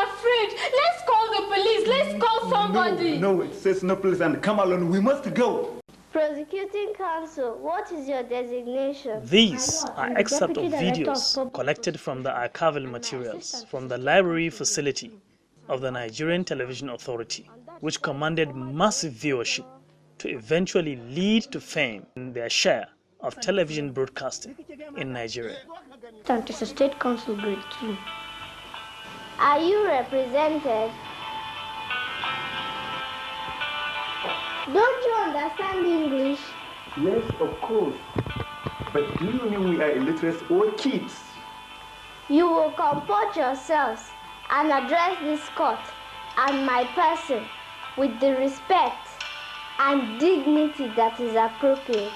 afraid. Let's call the police. Let's call somebody. No, it says no police and come alone. We must go. Prosecuting counsel, what is your designation? These are excerpts of videos collected from the archival materials from the library facility of the Nigerian Television Authority, which commanded massive viewership to eventually lead to fame in their share of television broadcasting in Nigeria. It's a state council grade 2. Are you represented? Don't you understand English? Yes, of course. But do you mean we are illiterate or kids? You will comport yourselves and address this court and my person with the respect and dignity that is appropriate.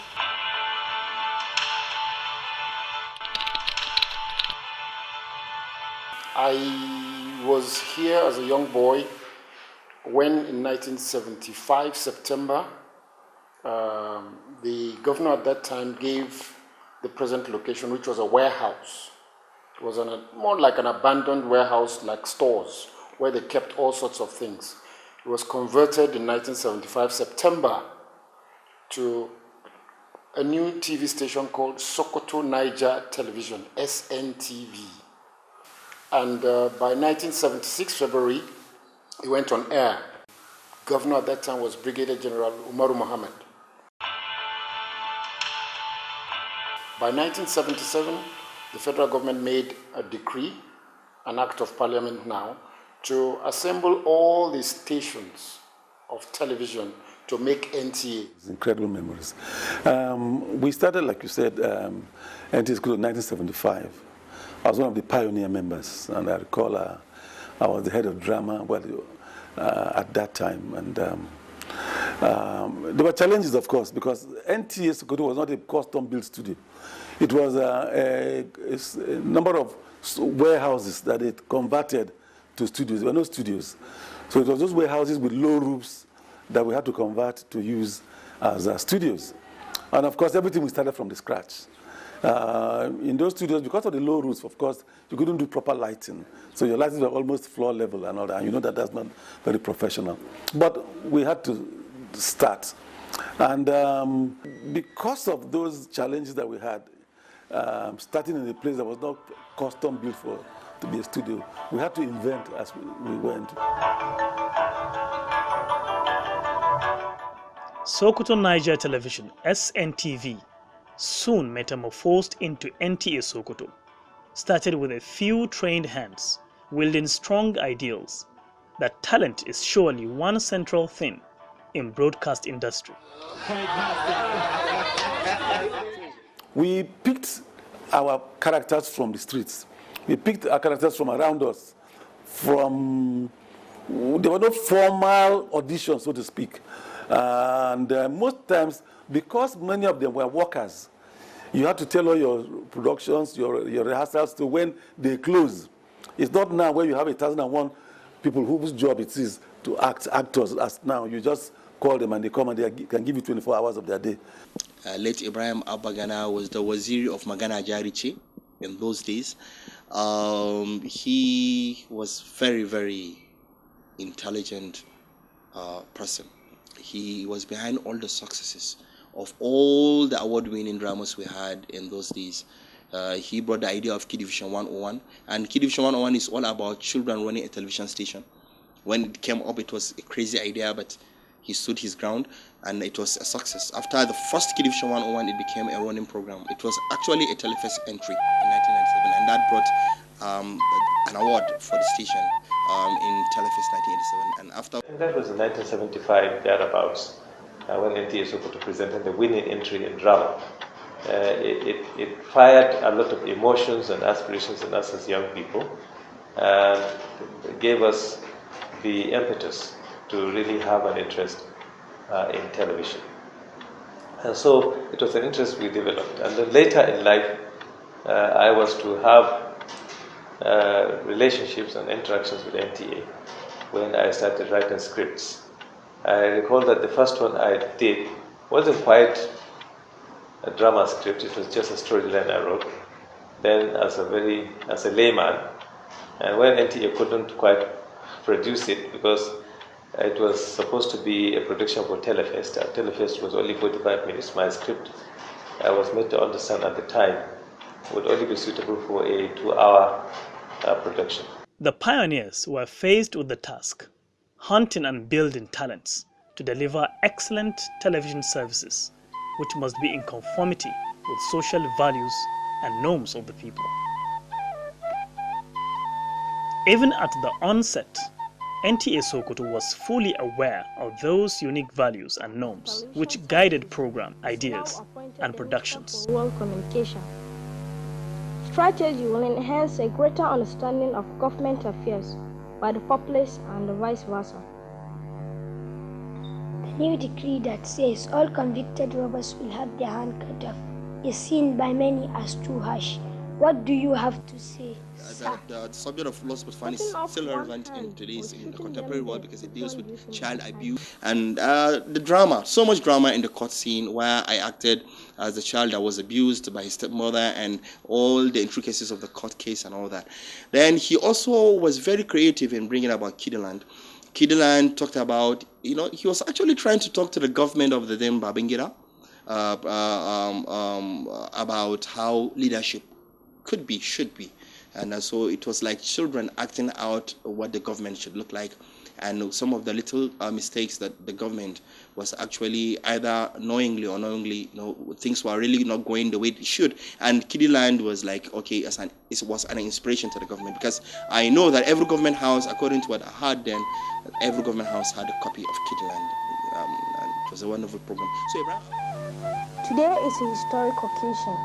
I was here as a young boy when in 1975, September, the governor at that time gave the present location, which was a warehouse. It was more like an abandoned warehouse, like stores, where they kept all sorts of things. It was converted in 1975, September, to a new TV station called Sokoto Niger Television, SNTV. And by 1976, February, it went on air. Governor at that time was Brigadier General Umaru Mohammed. By 1977, the federal government made a decree, an act of parliament now, to assemble all the stations of television to make NTA. Incredible memories. We started, like you said, NTA School in 1975. I was one of the pioneer members, and I recall I was the head of drama at that time. And there were challenges, of course, because NTA Sokoto was not a custom-built studio. It was a number of warehouses that it converted to studios. There were no studios. So it was those warehouses with low roofs that we had to convert to use as studios. And of course, everything we started from the scratch. In those studios, because of the low roofs, of course, you couldn't do proper lighting. So your lighting were almost floor level and all that. And you know that that's not very professional. But we had to start. And because of those challenges that we had, starting in a place that was not custom built to be a studio, we had to invent as we went. Sokoto Niger Television, SNTV, soon metamorphosed into NTA Sokoto, started with a few trained hands wielding strong ideals that talent is surely one central thing in broadcast industry. We picked our characters from the streets. We picked our characters from around us. There were no formal auditions, so to speak. And most times, because many of them were workers, you had to tell all your productions, your rehearsals to when they close. It's not now where you have 1,001 people whose job it is to act actors as now. You just call them and they come and they can give you 24 hours of their day. Late Ibrahim Abagana was the Waziri of Magana Jariche in those days. He was very, very intelligent person. He was behind all the successes of all the award-winning dramas we had in those days. He brought the idea of Kid Division 101, and Kid Division 101 is all about children running a television station. When it came up, it was a crazy idea, but he stood his ground, and it was a success. After the first Kid Division 101, it became a running program. It was actually a Telefest entry in 1997, and that brought an award for the station in Telefest 1987. And after that was in 1975, thereabouts, when NTA Sokoto presented the winning entry in drama. It fired a lot of emotions and aspirations in us as young people, and gave us the impetus to really have an interest in television. And so it was an interest we developed. And then later in life, I was to have relationships and interactions with NTA when I started writing scripts. I recall that the first one I did wasn't quite a drama script, it was just a storyline I wrote. Then as a layman, And when NTA couldn't quite produce it because it was supposed to be a production for Telefest. Telefest was only 45 minutes. My script, I was made to understand at the time, would only be suitable for a 2-hour production. The pioneers were faced with the task, hunting and building talents to deliver excellent television services, which must be in conformity with social values and norms of the people. Even at the onset, NTA Sokoto was fully aware of those unique values and norms which guided program ideas and productions. World communication. Strategy will enhance a greater understanding of government affairs by the populace and vice versa. The new decree that says all convicted robbers will have their hand cut off is seen by many as too harsh. What do you have to say, sir? The subject of loss but fun is still relevant in today's in the contemporary world because it deals with child abuse and the drama. So much drama in the court scene where I acted as a child that was abused by his stepmother and all the intricacies of the court case and all that. Then he also was very creative in bringing about Kidiland. Kidiland talked about, he was actually trying to talk to the government of the then Babangida about how leadership could be, should be. And so it was like children acting out what the government should look like. And some of the little mistakes that the government was actually either knowingly or unknowingly, things were really not going the way it should. And Kidiland was like, okay, it was an inspiration to the government because I know that every government house, according to what I heard then, every government house had a copy of Kidiland. And it was a wonderful program. So, Abraham? Today is a historic occasion,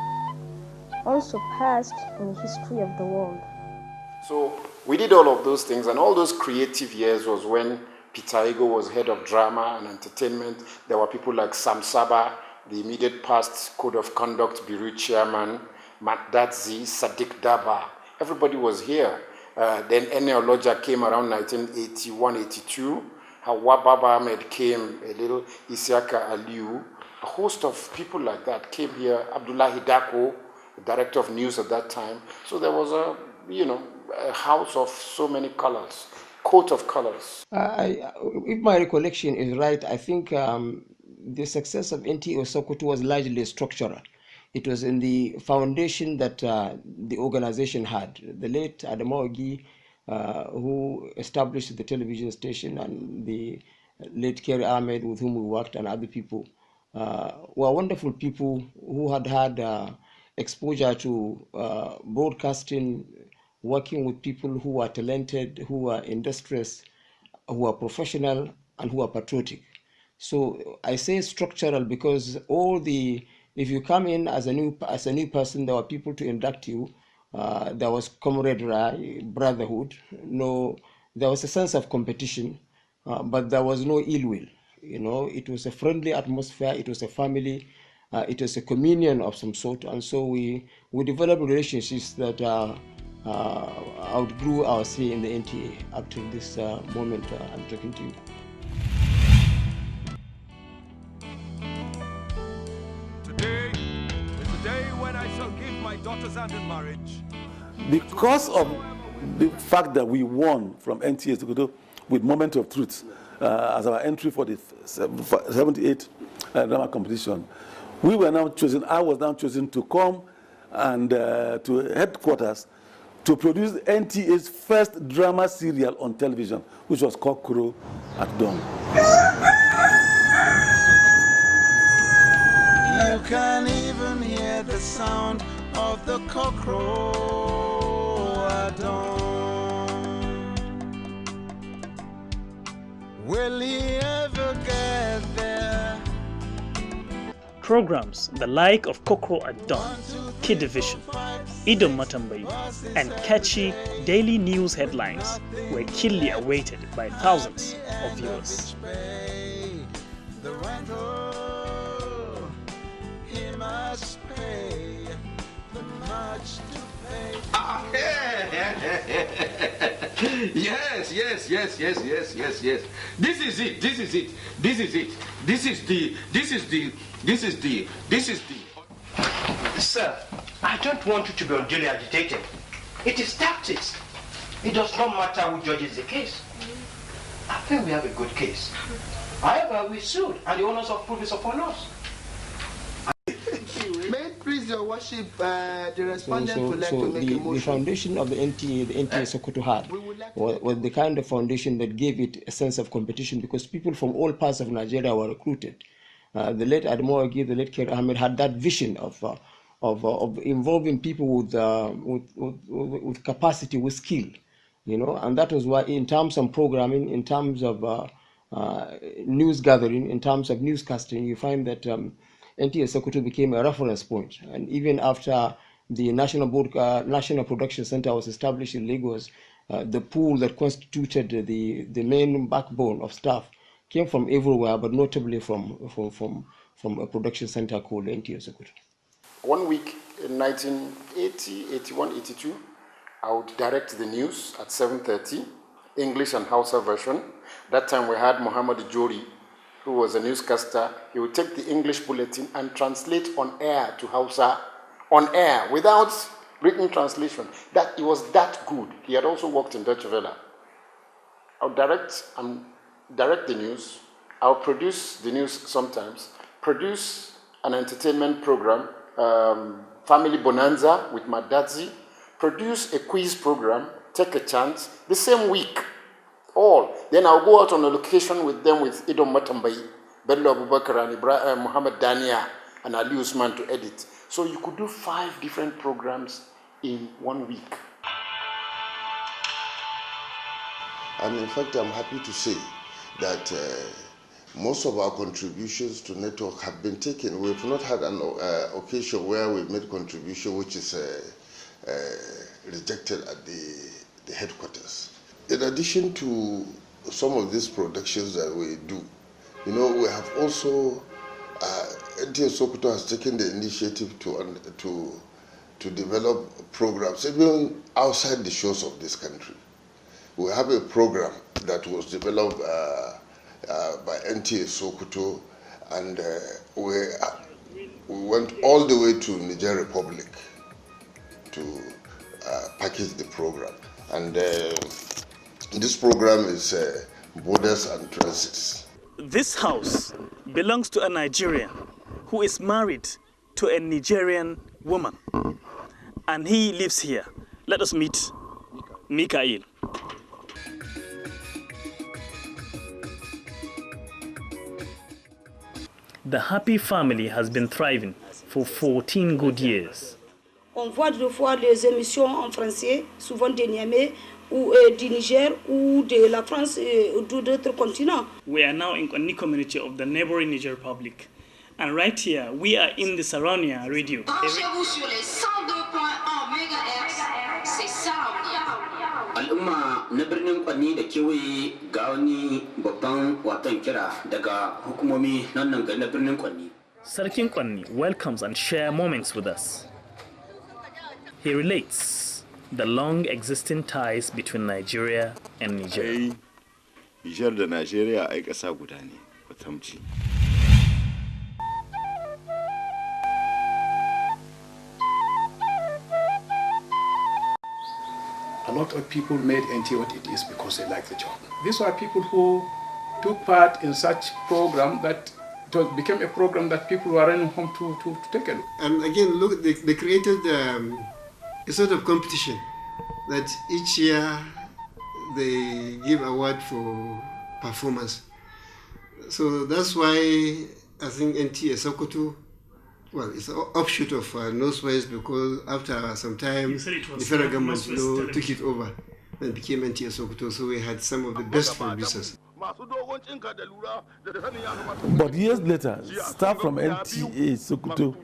unsurpassed in the history of the world. So we did all of those things, and all those creative years was when Peter Ego was head of drama and entertainment. There were people like Sam Saba, the immediate past Code of Conduct Bureau chairman, Matt Dadzi, Sadiq Daba. Everybody was here. Then Enel Loja came around 1981-82. Hawa Baba Ahmed came, a little Isiaka Aliu. A host of people like that came here. Abdullah Hidako, the director of news at that time. So there was a house of so many colors, coat of colors. If my recollection is right, I think the success of NTA Sokoto was largely structural. It was in the foundation that the organization had. The late Adama Ogi, who established the television station, and the late Kerry Ahmed, with whom we worked, and other people, were wonderful people who had exposure to broadcasting, working with people who are talented, who are industrious, who are professional, and who are patriotic. So I say structural because if you come in as a new person, there were people to induct you. There was camaraderie, brotherhood. There was a sense of competition, but there was no ill will. It was a friendly atmosphere. It was a family. It was a communion of some sort, and so we developed relationships that outgrew our stay in the NTA up to this moment I'm talking to you. Today is the day when I shall give my daughter's hand in marriage. Because of the fact that we won from NTA Sokoto with Moment of Truth as our entry for the 78 drama competition, we were now chosen. I was now chosen to come and to headquarters to produce NTA's first drama serial on television, which was called Crow at Dawn. You can even hear the sound of the cockcrow at dawn. Will he ever get there? Programs the like of Kokro at Dawn, Kid Division, Idom Matambai, and catchy daily news headlines were keenly awaited by thousands of viewers. Yes. This is it. Sir, I don't want you to be unduly agitated. It is tactics. It does not matter who judges the case. I think we have a good case. However, we sued, and the onus of proof is upon us. May it please your worship, the respondent would like to make a motion. The foundation of the NTA Sokoto had was the kind of foundation that gave it a sense of competition, because people from all parts of Nigeria were recruited. The late Admo Agi, the late Kir Ahmed had that vision of involving people with capacity, with skill, you know, and that was why, in terms of programming, in terms of news gathering, in terms of newscasting, you find that NTA Sokoto became a reference point. And even after the National Production Center was established in Lagos, the pool that constituted the main backbone of staff came from everywhere, but notably from a production center called NTA Sokoto. 1 week in 1980, 81, 82, I would direct the news at 7:30, English and Hausa version. That time we had Muhammad Jori, who was a newscaster. He would take the English bulletin and translate on air to Hausa, on air, without written translation. That it was that good. He had also worked in Deutsche Welle. I would direct the news. I'll produce the news sometimes, produce an entertainment program, Family Bonanza with Madazi, produce a quiz program, Take a Chance, the same week, all. Then I'll go out on a location with them with Idom Matambai, Bello Abubakar and Muhammad Dania and Ali Usman to edit. So you could do 5 different programs in 1 week. And in fact, I'm happy to say that most of our contributions to network have been taken. We've not had an occasion where we've made contribution which is rejected at the headquarters. In addition to some of these productions that we do, you know, we have also, NTA Sokoto has taken the initiative to develop programs even outside the shores of this country. We have a program that was developed by NTA Sokoto, and we went all the way to Niger Republic to package the program. And this program is Borders and Transits. This house belongs to a Nigerian who is married to a Nigerian woman, and he lives here. Let us meet Mikael. The happy family has been thriving for 14 good years. On voit deux fois les émissions en français, souvent de Niamey ou du Niger ou de la France ou d'autres continents. We are now in Konni community of the neighboring Niger Republic. And right here, we are in the Saraunia radio. Branchez-vous sur les 102.1 MHz, c'est Saraunia. Al'umma na birnin Kwanni da kewaye ga wani babban watan kira daga hukumomi nan ga na birnin Kwanni. Sarkin Kwanni welcomes and shares moments with us. He relates the long existing ties between Nigeria and Niger. Niger da Nigeria ai ƙasa guda ne, kwatamci. A lot of people made NTA what it is because they like the job. These are people who took part in such program that it became a program that people were running home to take a look. And again, look, they created a sort of competition that each year they give award for performance. So that's why I think NTA Sokoto, well, it's an offshoot of Northwest, because after some time the federal government took it over and became NTA Sokoto, so we had some of the best producers. But years later, staff from NTA Sokoto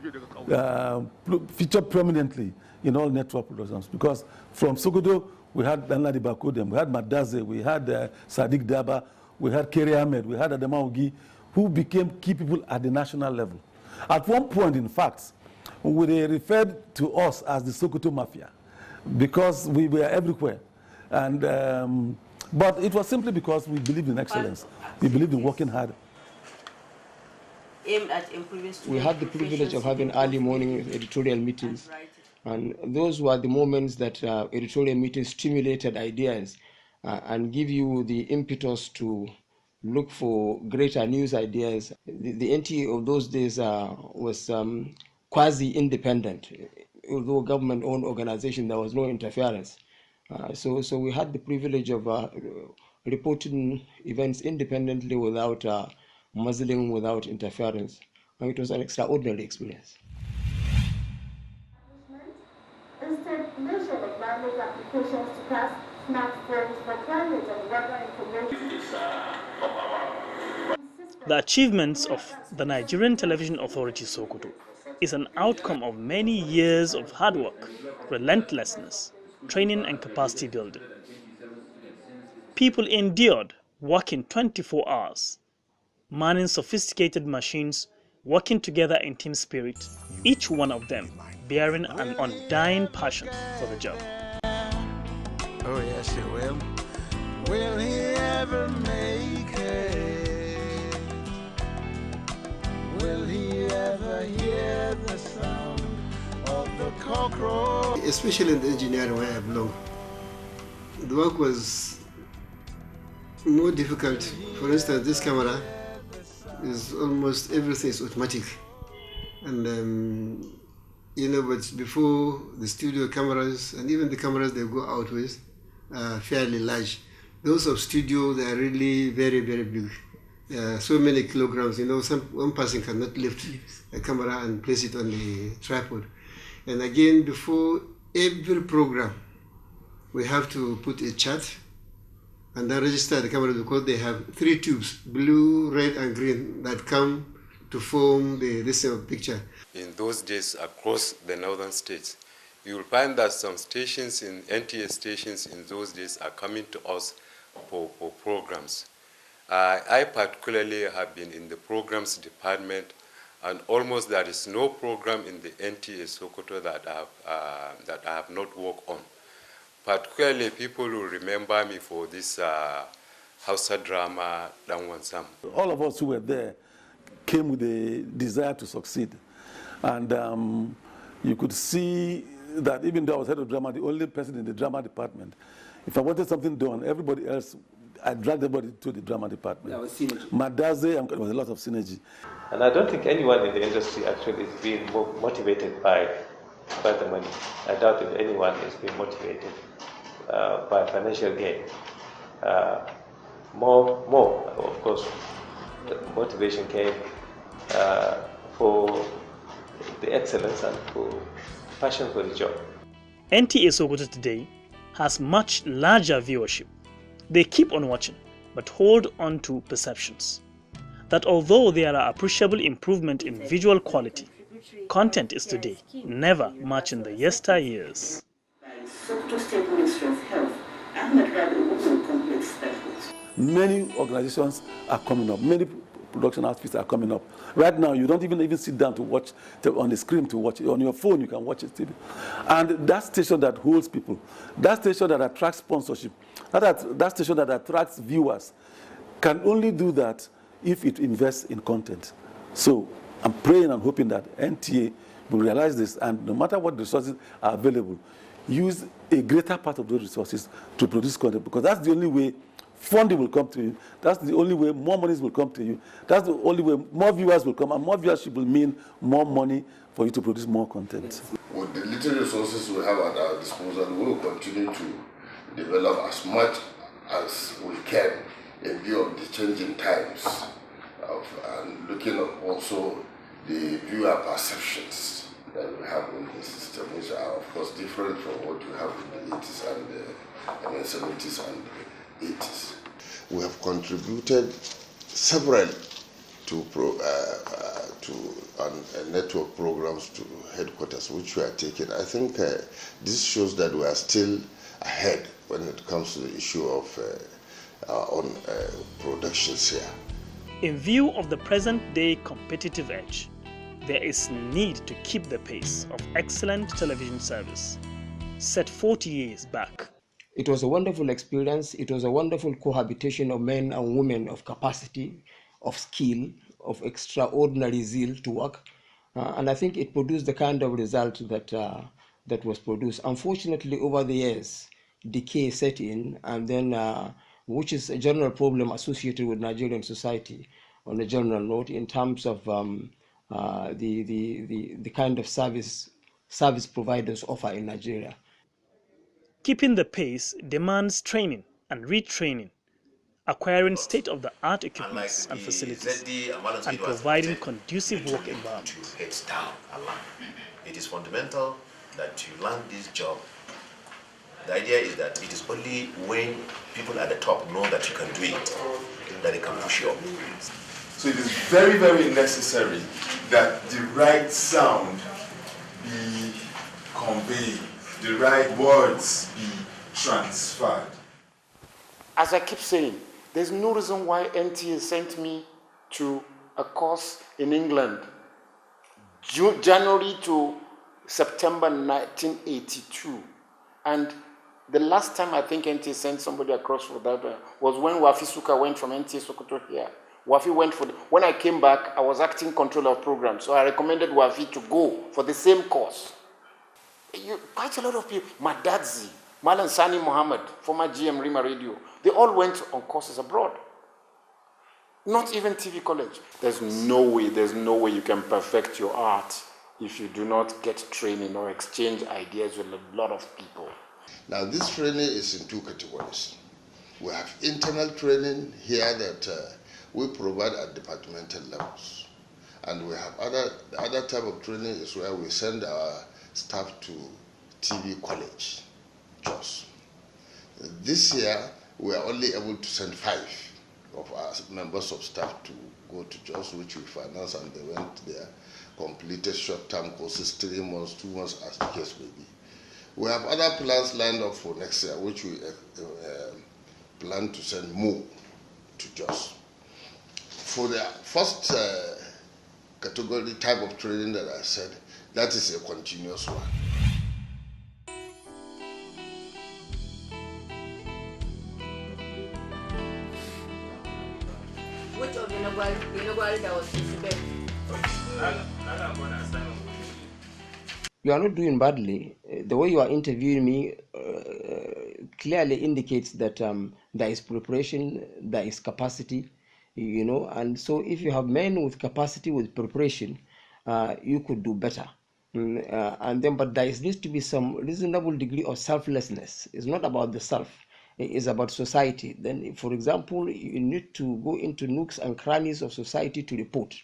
featured prominently in all network productions, because from Sokoto we had Danladi Bakodem, we had Madaze, we had Sadiq Daba, we had Keri Ahmed, we had Adama Ogi, who became key people at the national level. At one point, in fact, they referred to us as the Sokoto Mafia because we were everywhere. And, but it was simply because we believed in excellence. We believed in working hard. We had the privilege of having early morning editorial meetings And those were the moments that editorial meetings stimulated ideas and give you the impetus to look for greater news ideas. The NTA of those days was quasi-independent. Although government-owned organization, there was no interference. So we had the privilege of reporting events independently without muzzling, without interference. And it was an extraordinary experience. Instead, nation advantage applications to pass smartphones for climate and weather information. The achievements of the Nigerian Television Authority Sokoto is an outcome of many years of hard work, relentlessness, training and capacity building. People endured working 24 hours, manning sophisticated machines, working together in team spirit, each one of them bearing an undying passion for the job. Oh yes, he will. Will he ever make it? Will he ever hear the sound of the cockroach? Especially in the engineering where I belong, the work was more difficult. For instance, this camera is almost everything is automatic, and you know, but before the studio cameras and even the cameras they go out with are fairly large. Those of studio, they are really very, very big. So many kilograms, you know, one person cannot lift a camera and place it on the tripod. And again, before every program, we have to put a chart and then register the camera because they have 3 tubes, blue, red, and green, that come to form this picture. In those days, across the northern states, you will find that some stations, in NTA stations in those days, are coming to us for programs. I particularly have been in the programs department, and almost there is no program in the NTA Sokoto that I have not worked on. Particularly, people will remember me for this Hausa drama, Danwansam. All of us who were there came with a desire to succeed. And you could see that even though I was head of drama, the only person in the drama department, if I wanted something done, everybody else, I dragged everybody to the drama department. That was synergy. Madaze, there was a lot of synergy. And I don't think anyone in the industry actually is being motivated by the money. I doubt if anyone is being motivated by financial gain. More, of course, the motivation came for the excellence and for passion for the job. NTA Sokoto today has much larger viewership. They keep on watching, but hold on to perceptions that although there are appreciable improvement in visual quality, content is today never matching the yesteryears. Sokoto State Ministry of Health, Ahmed Rabi Women Complex Efforts. Many organizations are coming up, many production outfits are coming up. Right now, you don't even sit down to watch on the screen to watch it. On your phone, you can watch it. And that station that holds people, that station that attracts sponsorship, that station that attracts viewers, can only do that if it invests in content. So I'm praying and hoping that NTA will realize this, and no matter what resources are available, use a greater part of those resources to produce content, because that's the only way funding will come to you. That's the only way more monies will come to you. That's the only way more viewers will come, and more viewership will mean more money for you to produce more content. With the little resources we have at our disposal, we will continue to develop as much as we can in view of the changing times and looking at also the viewer perceptions that we have in the system, which are of course different from what we have in the 80s and the 70s and 80s. We have contributed severally to a network programs to headquarters, which we are taking. I think this shows that we are still ahead when it comes to the issue of our own productions here. In view of the present-day competitive edge, there is need to keep the pace of excellent television service set 40 years back. It was a wonderful experience. It was a wonderful cohabitation of men and women of capacity, of skill, of extraordinary zeal to work. And I think it produced the kind of result that that was produced. Unfortunately, over the years, decay set in, and then which is a general problem associated with Nigerian society on a general note in terms of the kind of service providers offer in Nigeria. Keeping the pace demands training and retraining, acquiring state-of-the-art equipment and facilities, and providing conducive work environment. Heads down and learn. It is fundamental that you learn this job. The idea is that it is only when people at the top know that you can do it that they can push you up. So it is very, very necessary that the right sound be conveyed, the right words be transferred. As I keep saying, there's no reason why NTA sent me to a course in England, January to September 1982. And the last time I think NTA sent somebody across for that was when Wafi Suka went from NTA Sokoto here. Wafi went for when I came back, I was acting controller of programs, so I recommended Wafi to go for the same course. Quite a lot of people, Madadzi, Malan Sani Muhammad, former GM Rima Radio, they all went on courses abroad. Not even TV college. There's no way you can perfect your art if you do not get training or exchange ideas with a lot of people. Now, this training is in two categories. We have internal training here that we provide at departmental levels. And we have the other type of training is where we send our staff to TV college, JOS. This year, we are only able to send 5 of our members of staff to go to JOS, which we finance, and they went there, completed short-term courses, 3 months, 2 months, as the case may be. We have other plans lined up for next year, which we plan to send more to JOS. For the first category type of training that I said, that is a continuous one. Which of the Nagwari that was suspect? You are not doing badly. The way you are interviewing me clearly indicates that there is preparation, there is capacity, you know, and so if you have men with capacity, with preparation, you could do better. And then, but there needs to be some reasonable degree of selflessness. It's not about the self. Is about society. Then, for example, you need to go into nooks and crannies of society to report.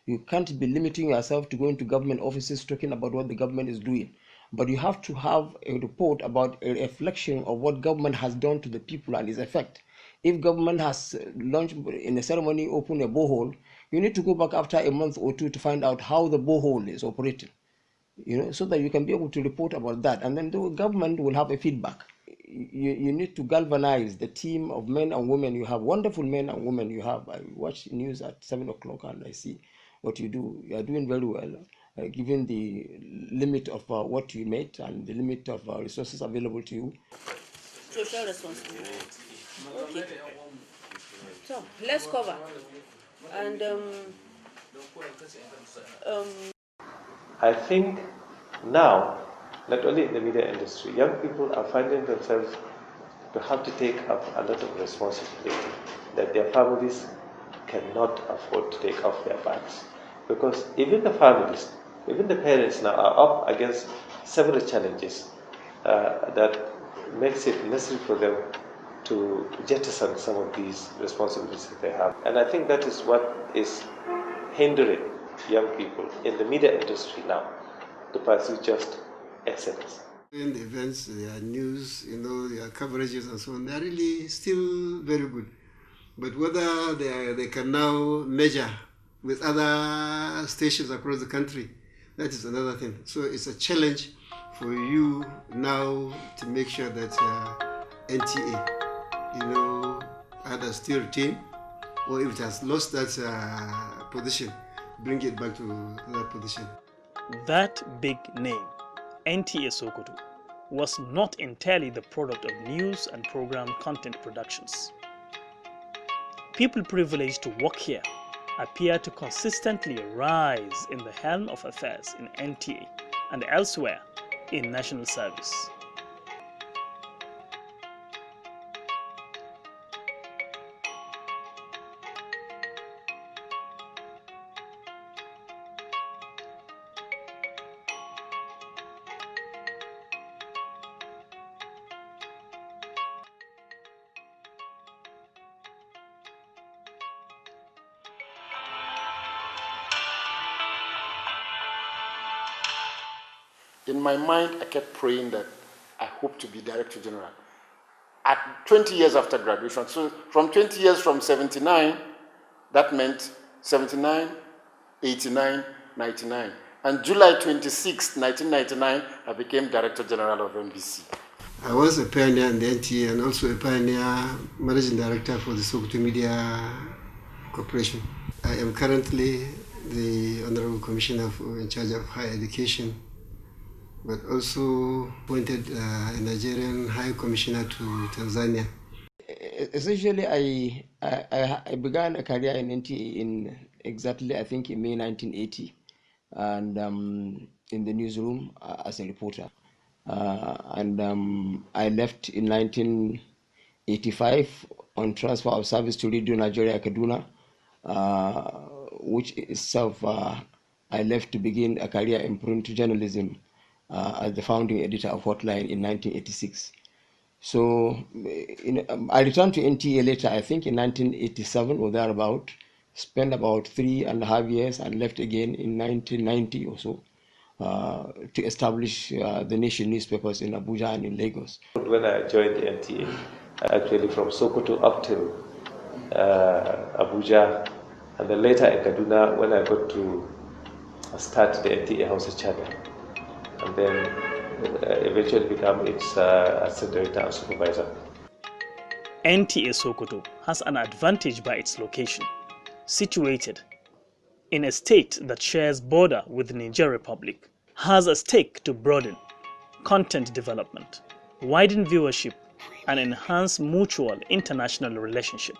You can't be limiting yourself to going to government offices talking about what the government is doing. But you have to have a report about a reflection of what government has done to the people and its effect. If government has launched in a ceremony, opened a borehole, you need to go back after a month or 2 to find out how the borehole is operating. You know, so that you can be able to report about that. And then the government will have a feedback. You need to galvanize the team of men and women. You have wonderful men and women you have. I watch news at 7 o'clock and I see what you do. You are doing very well, given the limit of what you made and the limit of resources available to you. Social responsibility. Okay. So, let's cover. And I think now, not only in the media industry, young people are finding themselves to have to take up a lot of responsibility that their families cannot afford to take off their backs. Because even the families, even the parents now are up against several challenges that makes it necessary for them to jettison some of these responsibilities that they have. And I think that is what is hindering young people in the media industry now to pursue just excellence. In the events, their news, you know, their coverages and so on, they're really still very good. But whether they can now measure with other stations across the country, that is another thing. So it's a challenge for you now to make sure that NTA, you know, either still retain, or if it has lost that position, bring it back to that position. That big name, NTA Sokoto, was not entirely the product of news and program content productions. People privileged to work here appear to consistently rise in the helm of affairs in NTA and elsewhere in national service. In my mind, I kept praying that I hope to be Director General. At 20 years after graduation, so from 20 years from 79, that meant 79, 89, 99. And July 26, 1999, I became Director General of NBC. I was a pioneer in the NTA and also a pioneer managing director for the Sokoto Media Corporation. I am currently the Honorable Commissioner in charge of higher education, but also appointed a Nigerian High Commissioner to Tanzania. Essentially, I began a career in NTA in exactly, I think, in May 1980, and in the newsroom as a reporter. I left in 1985 on transfer of service to Radio Nigeria Kaduna, which itself I left to begin a career in print journalism as the founding editor of Hotline in 1986. So I returned to NTA later, I think in 1987 or thereabout, spent about 3.5 years and left again in 1990 or so to establish the Nation newspapers in Abuja and in Lagos. When I joined the NTA, actually from Sokoto up till Abuja, and then later in Kaduna when I got to start the NTA Hausa channel, and then eventually become its assistant director and supervisor. NTA Sokoto has an advantage by its location, situated in a state that shares border with the Niger Republic, has a stake to broaden content development, widen viewership, and enhance mutual international relationship.